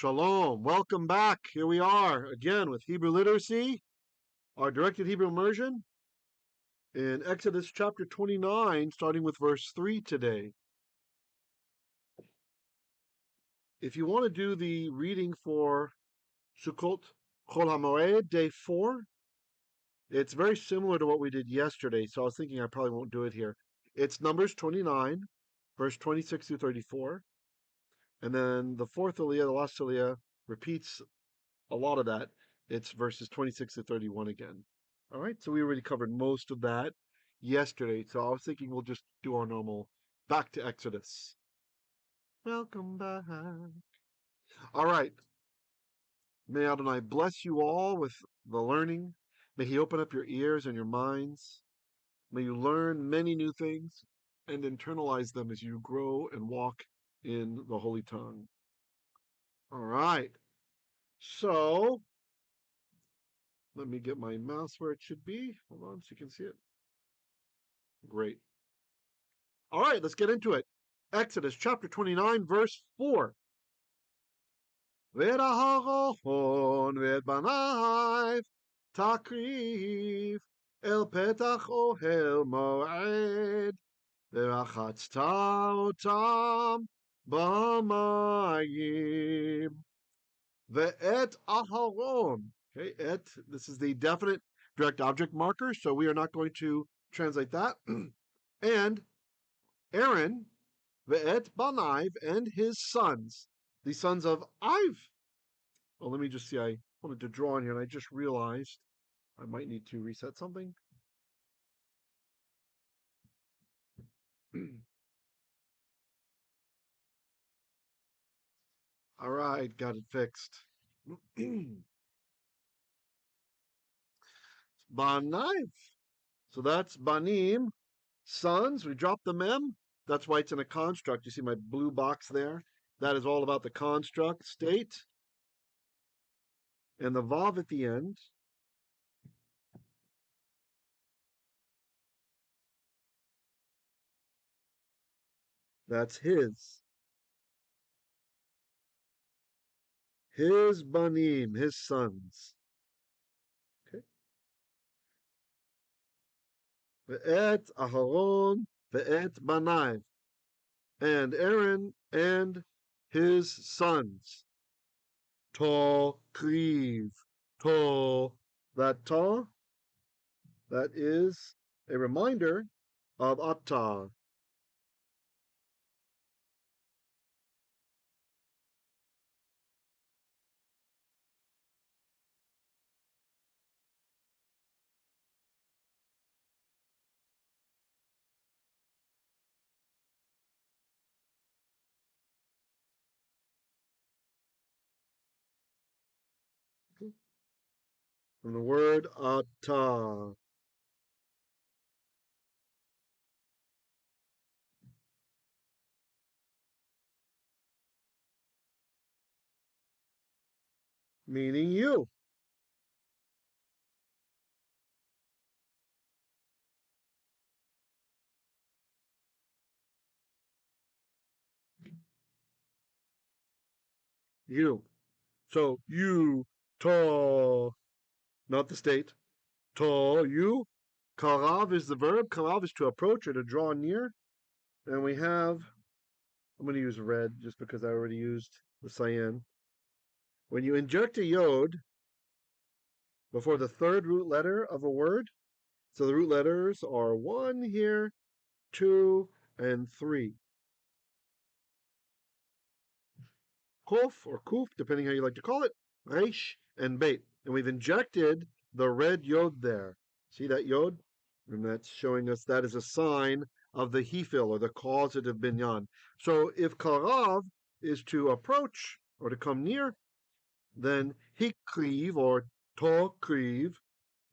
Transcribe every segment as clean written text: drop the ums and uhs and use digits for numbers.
Shalom. Welcome back. Here we are again with Hebrew literacy, our directed Hebrew immersion in Exodus chapter 29, starting with verse 3 today. If you want to do the reading for Sukkot Chol HaMoed, day 4, it's very similar to what we did yesterday, so I was thinking I probably won't do it here. It's Numbers 29, verse 26 through 34. And then the fourth aliyah, the last aliyah, repeats a lot of that. It's verses 26 to 31 again. All right, so we already covered most of that yesterday. So I was thinking we'll just do our normal back to Exodus. Welcome back. All right. May Adonai bless you all with the learning. May he open up your ears and your minds. May you learn many new things and internalize them as you grow and walk in the Holy Tongue. All right. So, let me get my mouse where it should be. Hold on so you can see it. Great. All right, let's get into it. Exodus chapter 29, verse 4. Aharon Banaiv takriv el petach oheil mועד ורחצת otam bamayim ואת Aharon. Okay, this is the definite direct object marker, so we are not going to translate that. And Aaron, ve'et Banaiv, and his sons, the sons of Iv. Well, let me just see. I wanted to draw on here, and I just realized I might need to reset something. All right, got it fixed. Banaiv. So that's banim, sons. We drop the mem. That's why it's in a construct. You see my blue box there? That is all about the construct state. And the vav at the end. That's his. His banim, his sons. Okay. Ve'et Aharon, ve'et Banaiv. And Aaron and his sons. Takriv. That ta, that is a reminder of otam. From the word otam. Meaning you. You. So you, ta, not the state. Ta, you. Karav is the verb. Karav is to approach or to draw near. And we have, I'm going to use red just because I already used the cyan. When you inject a yod before the third root letter of a word, so the root letters are 1 here, 2, and 3. Kof or kuf, depending how you like to call it, reish, and beit. And we've injected the red yod there. See that yod? And that's showing us that is a sign of the hifil, or the causative binyan. So if karav is to approach or to come near, then hikriv or takriv,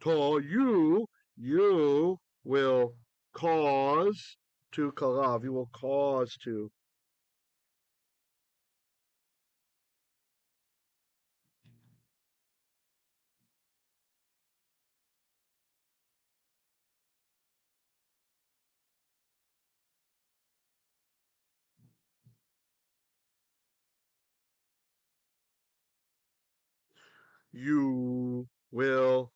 you will cause to karav, you will cause to. you will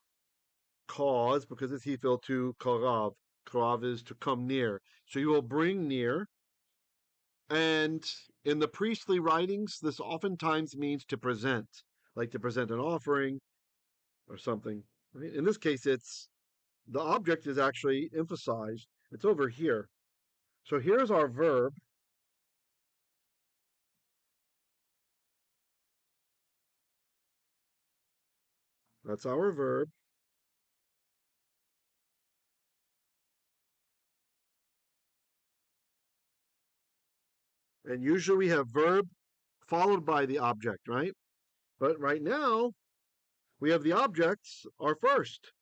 cause, because it's hifil, to karav. Karav is to come near. So you will bring near. And in the priestly writings, this oftentimes means to present, like to present an offering or something. Right? In this case, it's the object is actually emphasized. It's over here. So here's our verb. That's our verb. And usually we have verb followed by the object, right? But right now, we have the objects are first.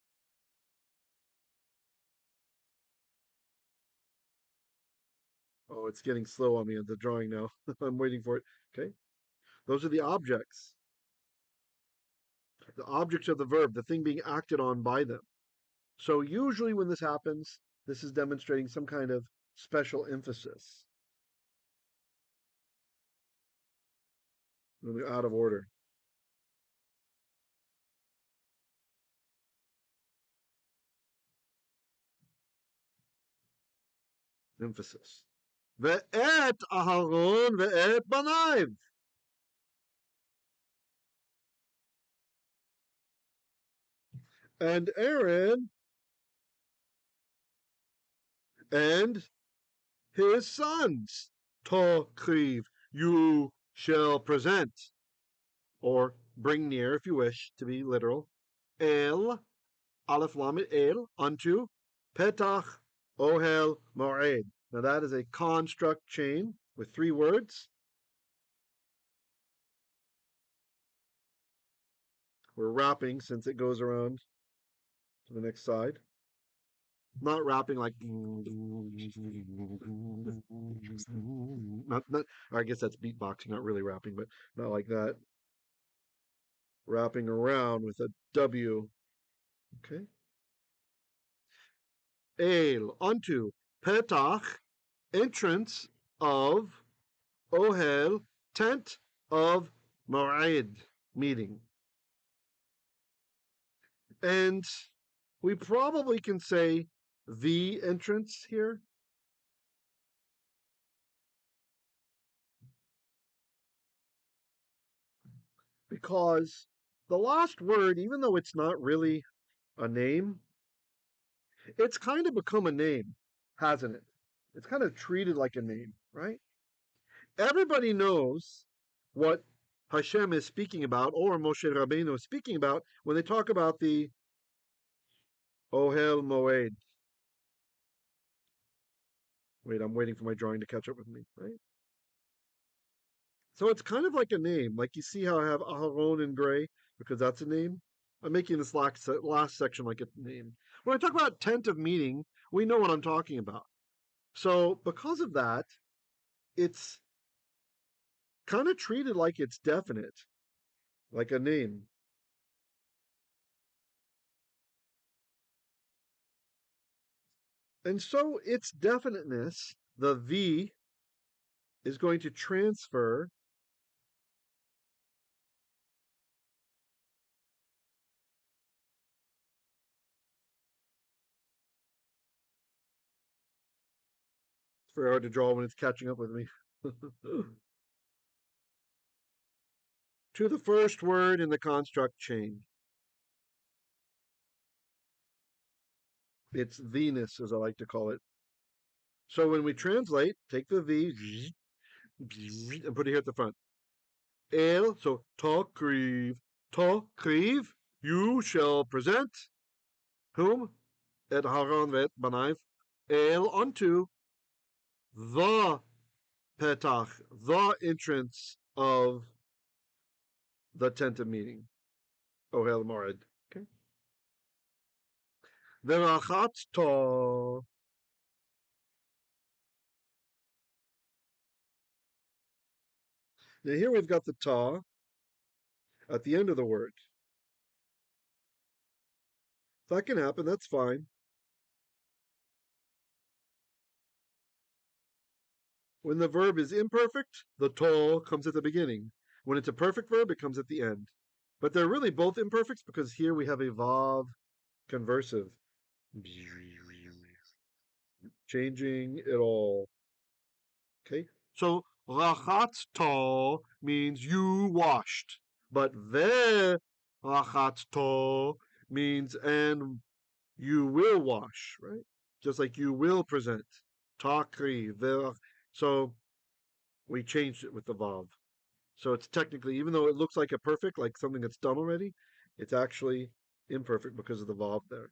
Oh, it's getting slow on me at the drawing now. I'm waiting for it. Okay. Those are the objects. The objects of the verb, the thing being acted on by them. So usually when this happens, this is demonstrating some kind of special emphasis. They're out of order. Emphasis. Ve'et Aharon ve'et Banaiv. And Aaron and his sons. Takriv. You shall present, or bring near if you wish to be literal. El, Aleph Lamed El, unto petach, oheil, ma'ed. Now that is a construct chain with 3 words. We're wrapping since it goes around to the next side. Not wrapping like not I guess that's beatboxing, not really rapping, but not like that. Wrapping around with a W. Okay. El, unto petach, entrance of oheil, tent of ma'ed, meeting. And we probably can say the entrance here. Because the last word, even though it's not really a name, it's kind of become a name, hasn't it? It's kind of treated like a name, right? Everybody knows what Hashem is speaking about, or Moshe Rabbeinu is speaking about, when they talk about the Oheil Moed. Wait, I'm waiting for my drawing to catch up with me, right? So it's kind of like a name. Like you see how I have Aharon in gray, because that's a name? I'm making this last section like a name. When I talk about tent of meeting, we know what I'm talking about. So because of that, it's kind of treated like it's definite, like a name. And so its definiteness, the V, is going to transfer it's very hard to draw when it's catching up with me. To the first word in the construct chain. It's Venus, as I like to call it. So when we translate, take the V and put it here at the front. El, so takriv, takriv, you shall present whom? Et Aharon vet Banaiv. El, unto the petach, the entrance of the tent of meeting. Ohel Mored. Okay. Velakachta. Now here we've got the ta at the end of the word. That can happen, that's fine. When the verb is imperfect, the to comes at the beginning. When it's a perfect verb, it comes at the end. But they're really both imperfects because here we have a vav conversive. Changing it all. Okay, so ורחצת means you washed, but velakachta means and you will wash, right? Just like you will present. Takriv. So we changed it with the vav. So it's technically, even though it looks like a perfect, like something that's done already, it's actually imperfect because of the vav there.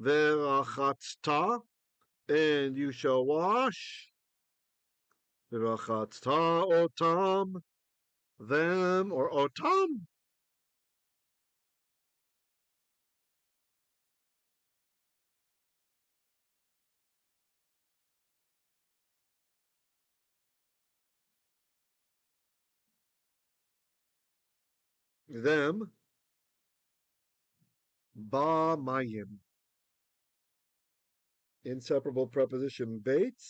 ורחצת, and you shall wash. ורחצת otam, them, or otam. Them, bamayim. Inseparable preposition bait,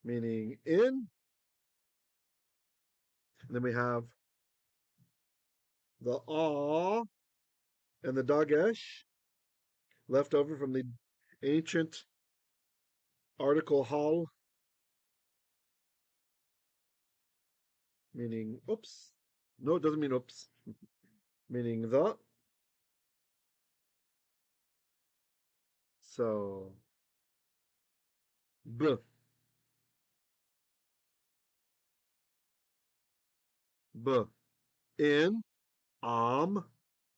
meaning in. And then we have the and the dagesh, left over from the ancient article hal, meaning oops. No, it doesn't mean oops. Meaning the. So b. B. In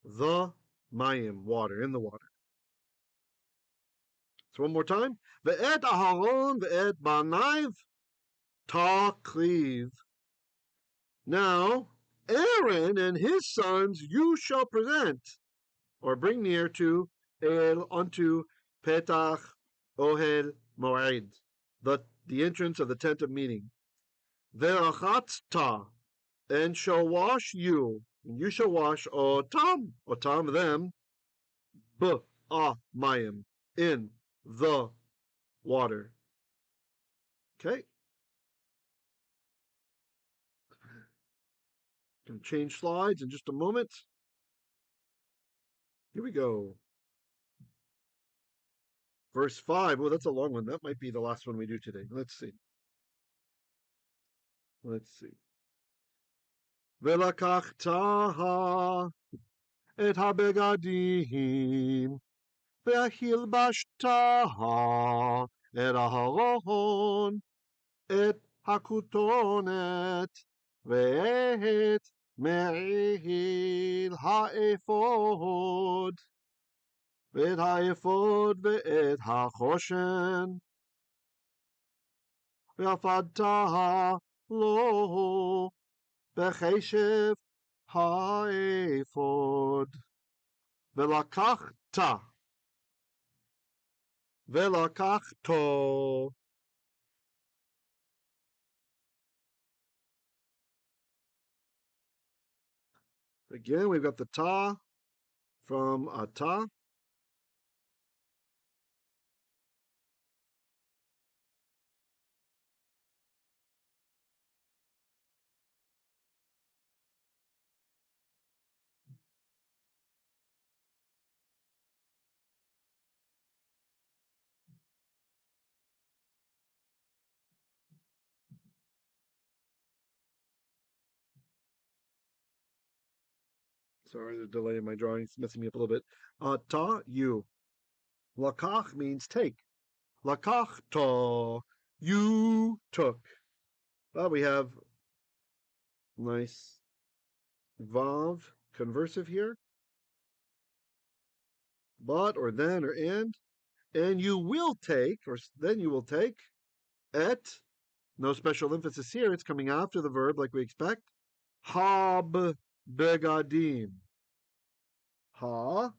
the mayim, water, in the water. So one more time. Ve'et Aharon ve'et Banaiv takriv. Now, Aaron and his sons you shall present, or bring near to unto petach oheil mועד, the entrance of the tent of meeting. ורחצת, and shall wash you, and you shall wash otam, them, bamayim, in the water. Okay. Going to change slides in just a moment. Here we go. Verse 5. Oh, that's a long one. That might be the last one we do today. Let's see. ולקחת את הבגדים והלבשת את אהרון את הכתונת ואת מעיל האפוד ואת האפוד ואת החושן ועפדת לו בחשב האפוד ולקחת ולקחתו. Again, we've got the ta from ata. Sorry, the delay in my drawing is messing me up a little bit. Ta, you. Lakach means take. Lakachta, you took. Well, we have nice vav conversive here. But, or then, or and you will take, or then you will take, et, no special emphasis here, it's coming after the verb like we expect, habgadim. Ha,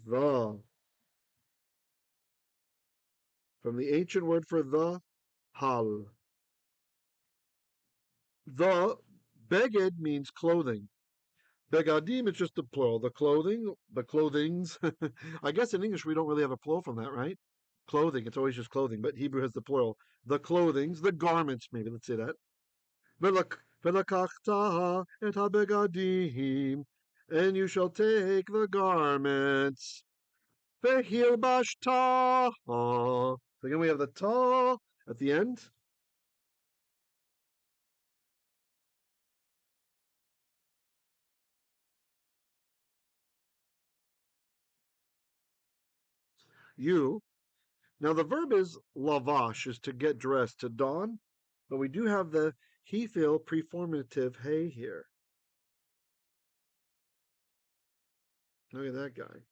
the. From the ancient word for the, hal. The beged means clothing. Begadim is just the plural. The clothing, the clothings. I guess in English we don't really have a plural from that, right? Clothing, it's always just clothing, but Hebrew has the plural. The clothings, the garments, maybe, let's say that. Velakachta et habgadim, and you shall take the garments. Hilbashta. So again, we have the ta at the end. You. Now the verb is lavash, is to get dressed, to don, but we do have the hifil preformative hey here. Look at that guy.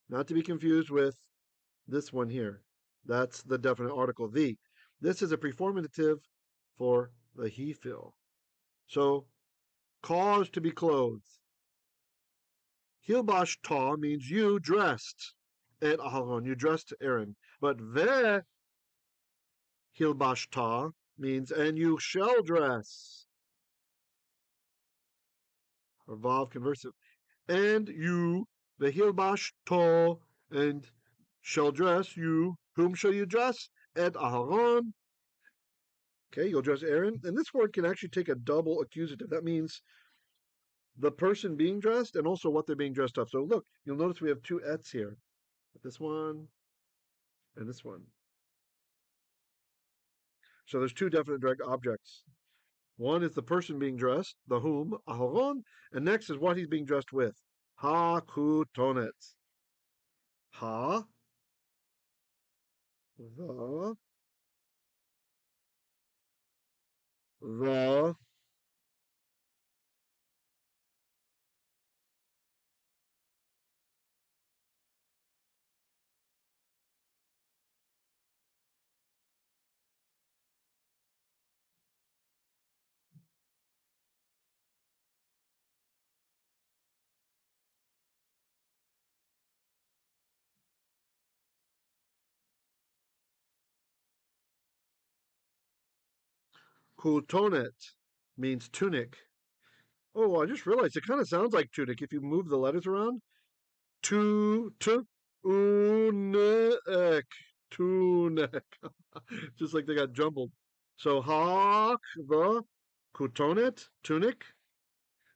Not to be confused with this one here. That's the definite article, the. This is a preformative for the hifil. So, cause to be clothed. Hilbash ta means you dressed. Et Aharon, you dressed Aaron. But ve hilbash ta means and you shall dress. Or vav conversive. And you, the hilbash ta, and shall dress you. Whom shall you dress? Et Aharon. Okay, you'll dress Aaron. And this word can actually take a double accusative. That means the person being dressed and also what they're being dressed up. So look, you'll notice we have two ets here. This one and this one. So there's two definite direct objects. One is the person being dressed, the whom, Aharon, and next is what he's being dressed with. Hakhutneh. Ha, the, Kutonet means tunic. Oh, I just realized it kind of sounds like tunic if you move the letters around. Tunic. Tunic. Just like they got jumbled. So hak, the, kutonet, tunic,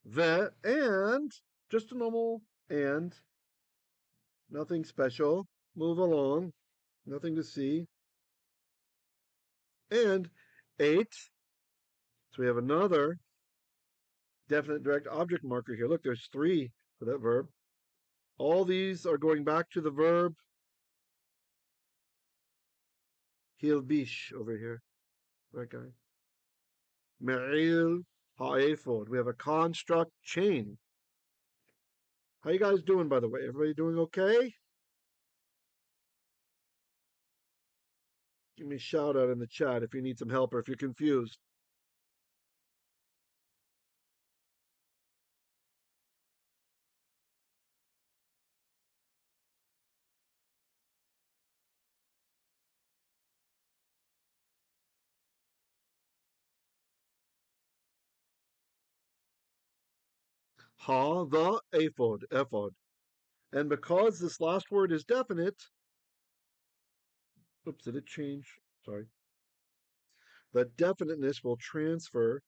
the, and, just a normal and, nothing special. Move along. Nothing to see. And 8. So we have another definite direct object marker here. Look, there's 3 for that verb. All these are going back to the verb hilbish over here. That guy. מעיל, eifod. We have a construct chain. How you guys doing, by the way? Everybody doing okay? Give me a shout out in the chat if you need some help or if you're confused. Ha, the, eifod. And because this last word is definite, oops, did it change? Sorry. The definiteness will transfer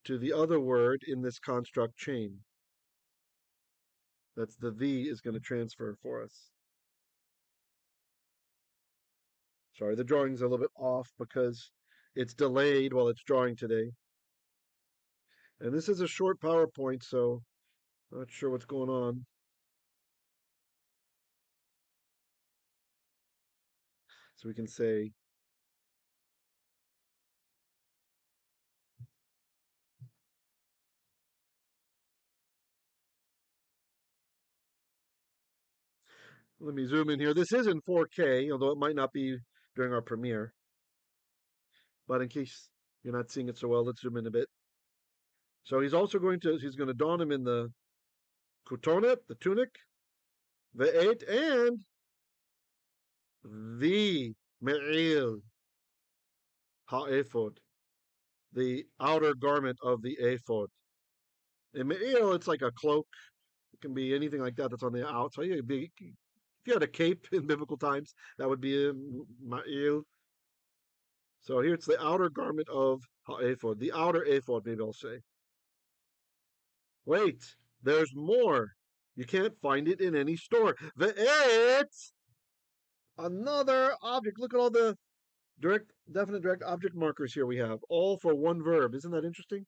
to the other word in this construct chain. That's the is going to transfer for us. Sorry, the drawing's a little bit off because it's delayed while it's drawing today. And this is a short PowerPoint, so not sure what's going on. So we can say let me zoom in here. This is in 4K, although it might not be during our premiere. But in case you're not seeing it so well, let's zoom in a bit. So he's going to don him in the kutonet, the tunic, the 8, and the מעיל, eifod, the outer garment of the eifod. In Me'il, it's like a cloak. It can be anything like that that's on the outside. If you had a cape in biblical times, that would be a Ma'il. So here it's the outer garment of ha'ephod, the outer ephod, maybe I'll say. Wait, there's more. You can't find it in any store. It's another object. Look at all the direct, definite direct object markers here we have, all for one verb. Isn't that interesting?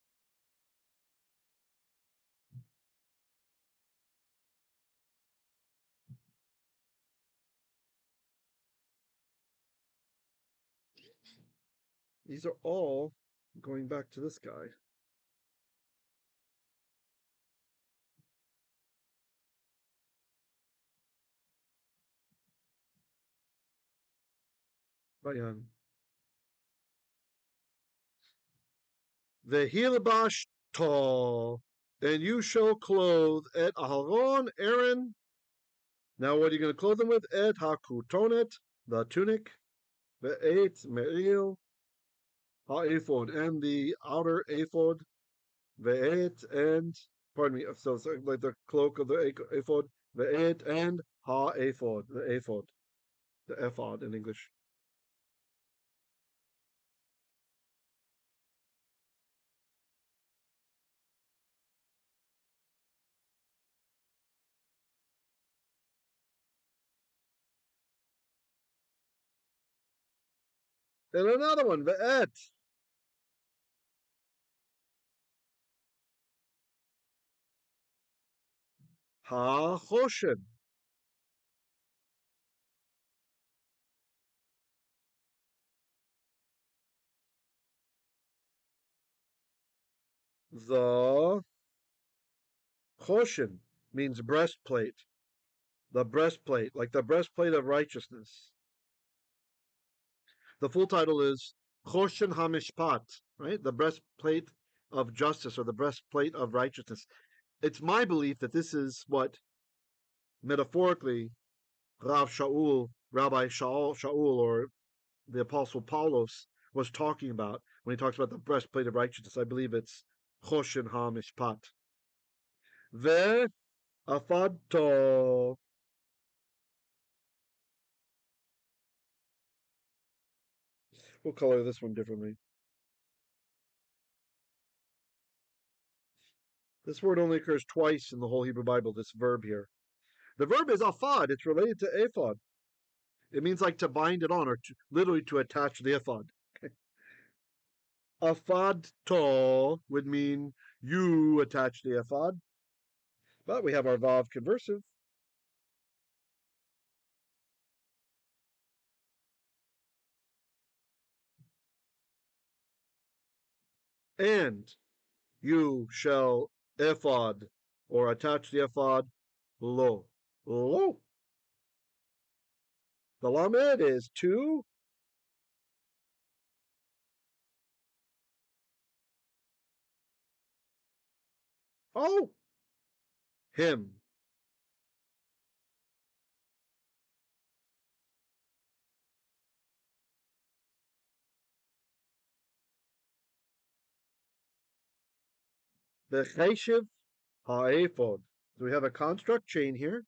These are all going back to this guy. Bayan. Velakachta, and you shall clothe et Aharon, Aaron. Now, what are you going to clothe them with? Et hakhutneh, the tunic, ve'et me'il, ha'ephod, and the outer ephod, ve'et, and, pardon me, so it's like the cloak of the ephod, ve'et, and ha'ephod, the ephod in English. And another one, ve'et, ha'choshen, the choshen means breastplate, the breastplate, like the breastplate of righteousness. The full title is Choshen HaMishpat, right? The breastplate of justice or the breastplate of righteousness. It's my belief that this is what metaphorically Rabbi Shaul, or the Apostle Paulos was talking about when he talks about the breastplate of righteousness. I believe it's Choshen HaMishpat. Ve afadto. We'll color this one differently. This word only occurs twice in the whole Hebrew Bible, this verb here. The verb is afad. It's related to ephod. It means like to bind it on, or literally to attach the ephod. Afad to would mean you attach the ephod. But we have our vav conversive. And you shall ephod, or attach the ephod, lo. Lo. The lamed is to. Oh, him. The cheshiv ha'ephod. So we have a construct chain here.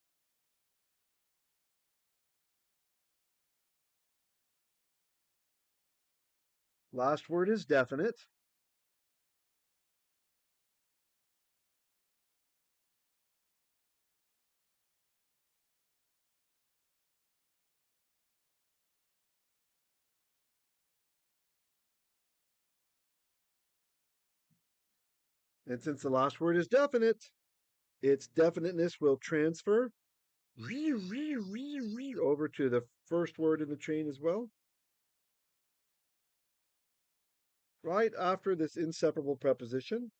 Last word is definite. And since the last word is definite, its definiteness will transfer over to the first word in the chain as well, right after this inseparable preposition.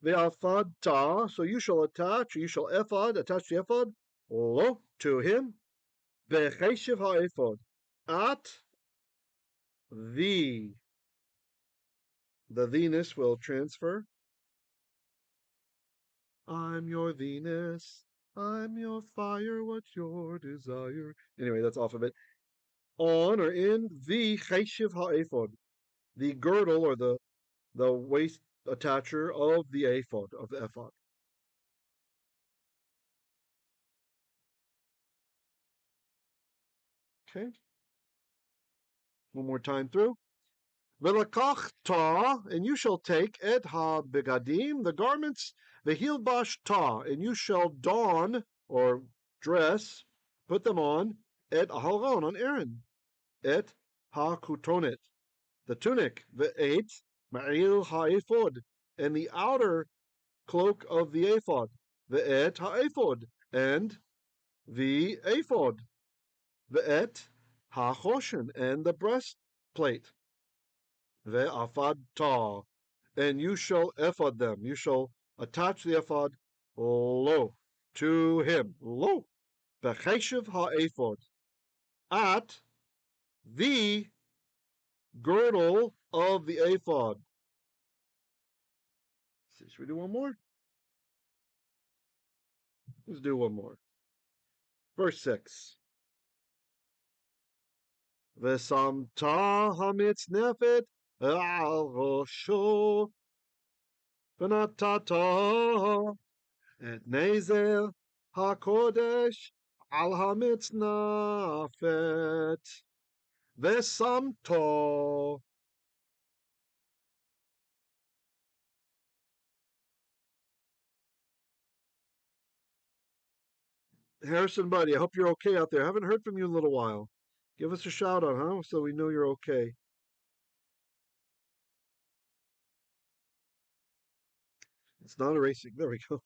Ve'afadta, so you shall attach, you shall attach the ephod, lo, to him, ve'cheshiv ha'ephod, at the. The Venus will transfer. I'm your Venus. I'm your fire. What's your desire? Anyway, that's off of it. on or in the cheshiv ha'eifod, the girdle or the waist attacher of the eifod, of the ephod. Okay. One more time through. Velakachta, and you shall take et habgadim, the garments, velakachta, and you shall don or dress, put them on, et Aharon, on Aaron, et hakhutneh, the tunic, ve'et מעיל eifod, and the outer cloak of the eifod, ve'et eifod, and the eifod, ve'et hachoshen, and the breastplate, ve'afadta, and you shall ephod them. You shall attach the ephod lo to him. Lo, becheshiv ha'ephod, at the girdle of the ephod. Should we do one more? Let's do one more. Verse 6. V'samta hamitznefet al rosho v'natata et nezel hakodesh al hamitznafet v'samto. Harrison, buddy, I hope you're okay out there. I haven't heard from you in a little while. Give us a shout out, huh? So we know you're okay. It's not erasing. There we go.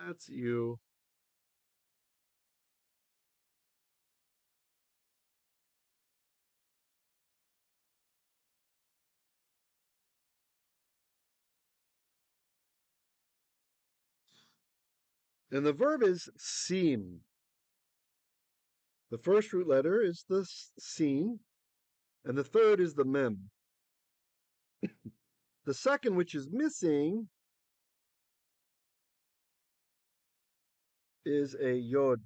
That's you. And the verb is seem. The first root letter is the sin, and the third is the mem. The second, which is missing, is a yod.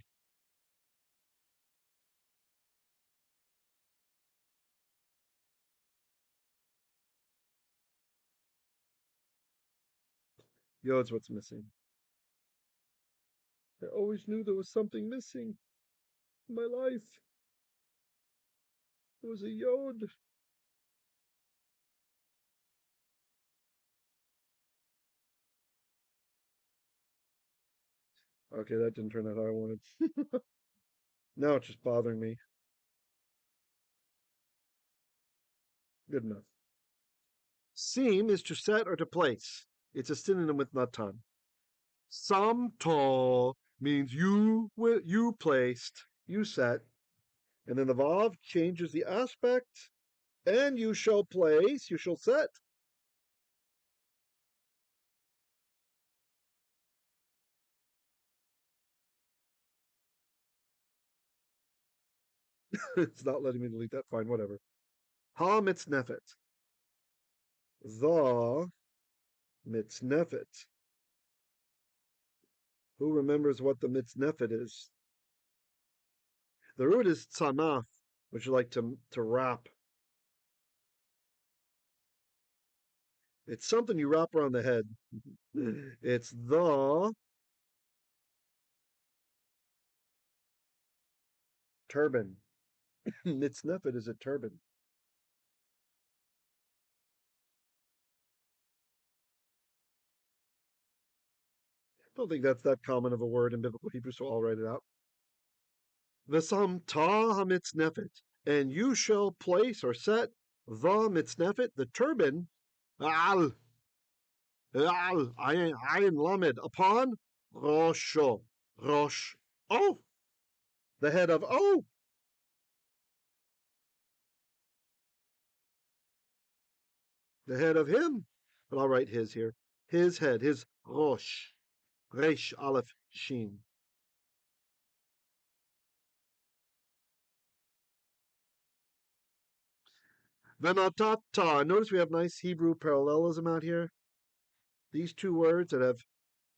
Yod's what's missing. I always knew there was something missing in my life. It was a yod. Okay, that didn't turn out how I wanted. Now it's just bothering me. Good enough. Seam is to set or to place. It's a synonym with natan. Samto means you placed, you set. And then the vav changes the aspect. And you shall place, you shall set. It's not letting me delete that. Fine, whatever. Ha mitznefet. The mitznefet. Who remembers what the mitznefet is? The root is tzanaf, which is like to wrap. It's something you wrap around the head. It's the turban. Mitznefet is a turban. I don't think that's that common of a word in biblical Hebrew, so I'll write it out. V'samta hamitznefet, and you shall place or set the mitznefet, the turban, al ayin lamed, upon rosho, rosh, oh, the head of oh. The head of him. But I'll write his here. His head, his rosh. Resh Aleph Shin. Venatata. Notice we have nice Hebrew parallelism out here. These two words that have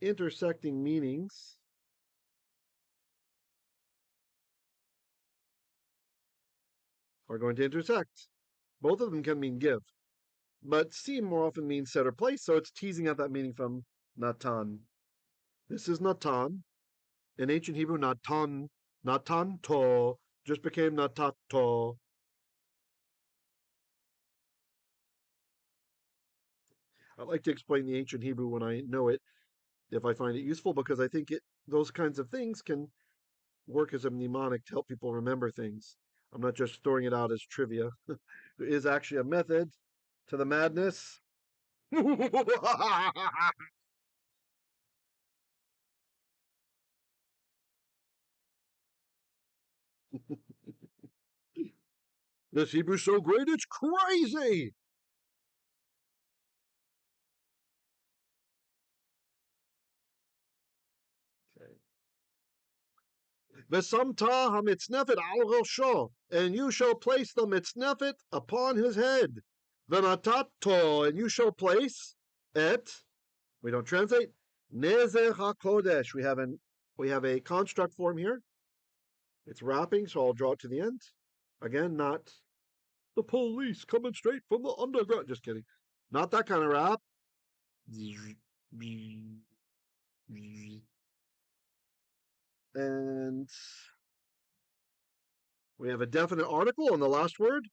intersecting meanings are going to intersect. Both of them can mean give, but sim more often means set or place, so it's teasing out that meaning from Natan. This is Natan. In ancient Hebrew, Natan, Natanto, just became Natato. I like to explain the ancient Hebrew when I know it, if I find it useful, because I think those kinds of things can work as a mnemonic to help people remember things. I'm not just throwing it out as trivia. There is actually a method to the madness. This Hebrew's so great, it's crazy. V'samta hamitznefet al rosho, and you shall place the mitznefet upon his head. V'natato, and you shall place it. We don't translate. Nezer hakodesh. We have a construct form here. It's wrapping, so I'll draw it to the end. Again, not the police coming straight from the underground. Just kidding. Not that kind of wrap. And we have a definite article on the last word.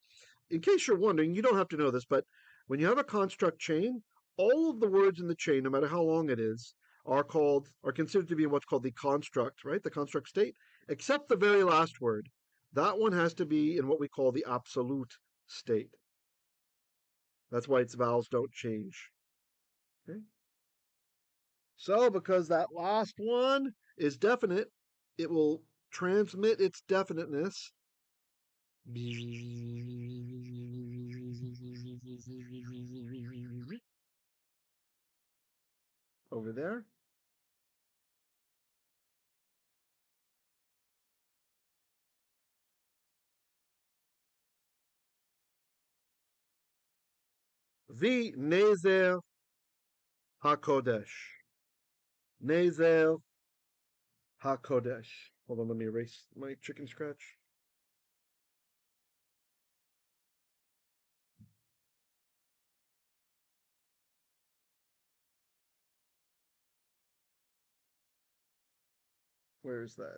In case you're wondering, you don't have to know this, but when you have a construct chain, all of the words in the chain, no matter how long it is, are considered to be in what's called the construct, right? The construct state, except the very last word. That one has to be in what we call the absolute state. That's why its vowels don't change. Okay? So, because that last one is definite, it will transmit its definiteness over there. The Nezer HaKodesh. Nezer HaKodesh. Hold on, let me erase my chicken scratch. Where is that?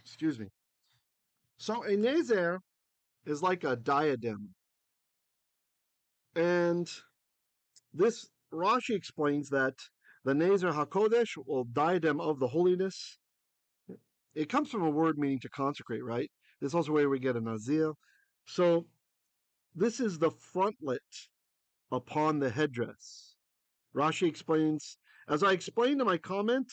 Excuse me. So a Nezer is like a diadem. And this Rashi explains that the Nezer HaKodesh, or diadem of the holiness, it comes from a word meaning to consecrate, right? This is also where we get a Nazir. So this is the frontlet upon the headdress. Rashi explains, as I explained in my comment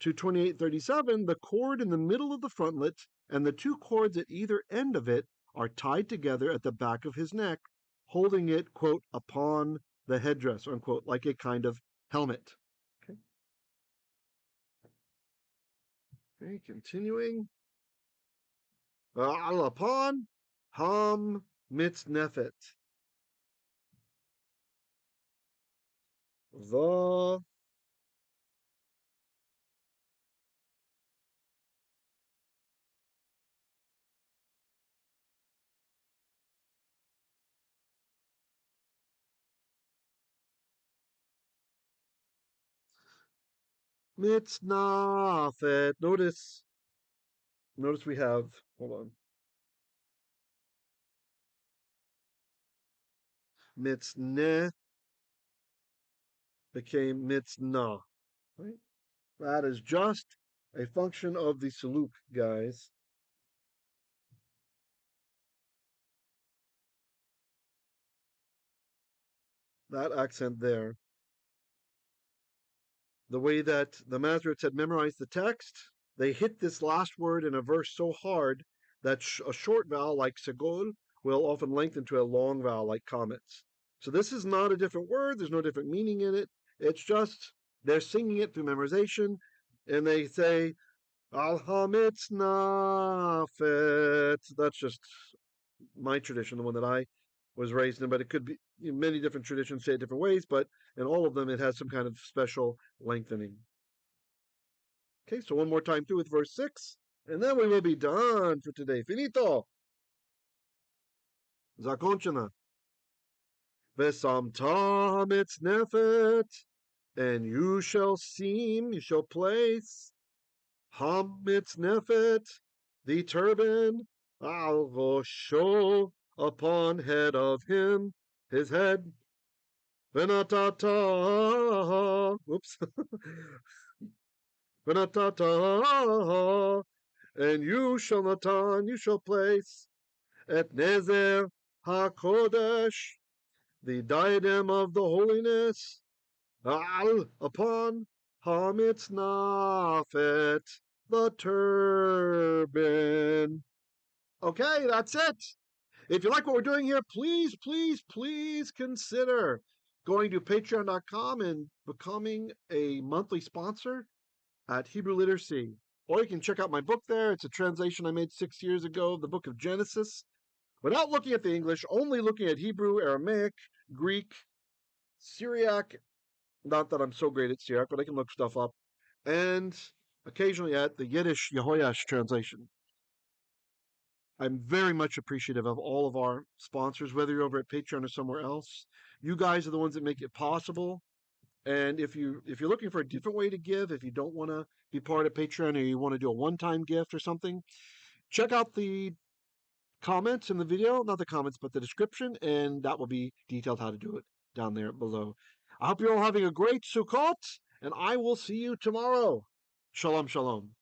to 2837, the cord in the middle of the frontlet and the two cords at either end of it are tied together at the back of his neck, holding it, quote, upon the headdress, unquote, like a kind of helmet. Okay, okay, continuing. Upon ham mitznefet. The mitznafet. Notice we have, hold on. Mitzneh became mitznah. Right? That is just a function of the saluk, guys. That accent there. The way that the Masoretes had memorized the text, they hit this last word in a verse so hard that a short vowel like segol will often lengthen to a long vowel like comets. So this is not a different word. There's no different meaning in it. It's just they're singing it through memorization, and they say al hamitz nafet. That's just my tradition, the one that I was raised in, but it could be many different traditions say it different ways, but in all of them it has some kind of special lengthening. Okay, so one more time through with verse 6, and then we will be done for today. Finito. Zakonchana. Vesamta hamitz nefet, and you shall place hamitz nefet, the turban, al rosho, upon head of him, his head. Venatata, whoops. Venatata, and you shall place et nezer hakodesh, the diadem of the holiness, al, upon hamitznafet, the turban. Okay, that's it. If you like what we're doing here, please, please, please consider going to patreon.com and becoming a monthly sponsor at Hebrew Literacy. Or you can check out my book there. It's a translation I made 6 years ago of the book of Genesis, without looking at the English, only looking at Hebrew, Aramaic, Greek, Syriac. Not that I'm so great at Syriac, but I can look stuff up. And occasionally at the Yiddish Yehoyash translation. I'm very much appreciative of all of our sponsors, whether you're over at Patreon or somewhere else. You guys are the ones that make it possible. And if you're looking for a different way to give, if you don't want to be part of Patreon or you want to do a one-time gift or something, check out the comments in the video, not the comments, but the description, and that will be detailed how to do it down there below. I hope you're all having a great Sukkot, and I will see you tomorrow. Shalom, shalom.